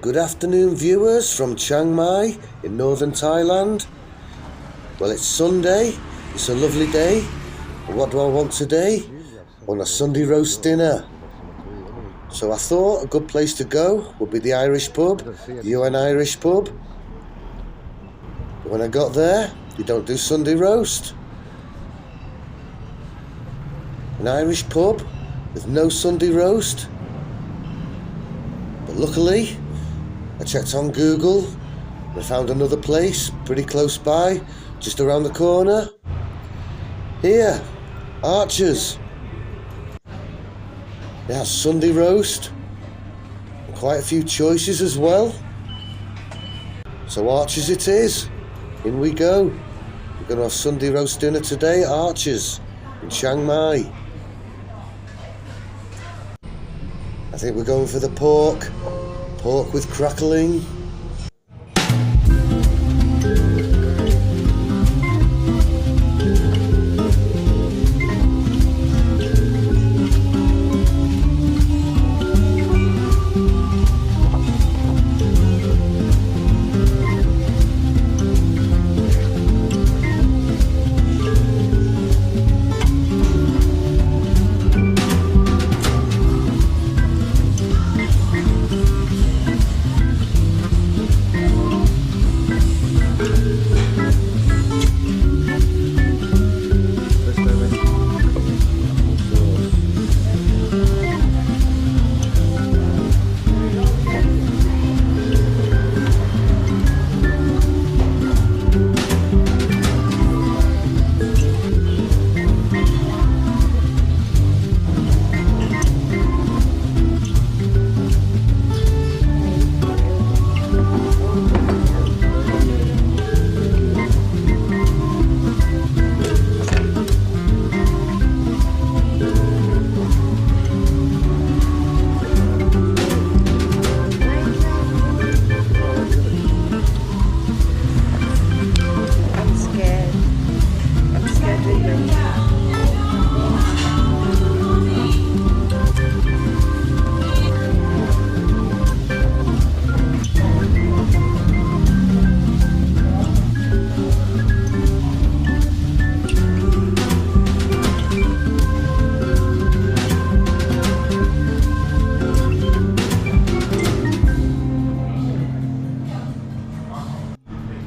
Good afternoon, viewers from Chiang Mai in northern Thailand. Well, it's Sunday, it's a lovely day. And what do I want today? I want a Sunday roast dinner. So I thought a good place to go would be the Irish pub, the UN Irish pub. But when I got there, you don't do Sunday roast. An Irish pub with no Sunday roast. But luckily, I checked on Google and I found another place pretty close by, just around the corner. Here, Archer's. It has Sunday roast and quite a few choices as well. So Archer's it is. In we go. We're going to have Sunday roast dinner today at Archer's in Chiang Mai. I think we're going for the pork with crackling.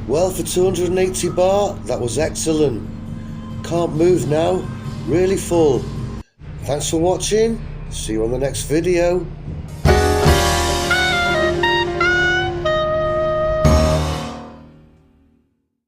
Well, for 280 baht, that was excellent. Can't move now, really full. Thanks for watching, see you on the next video.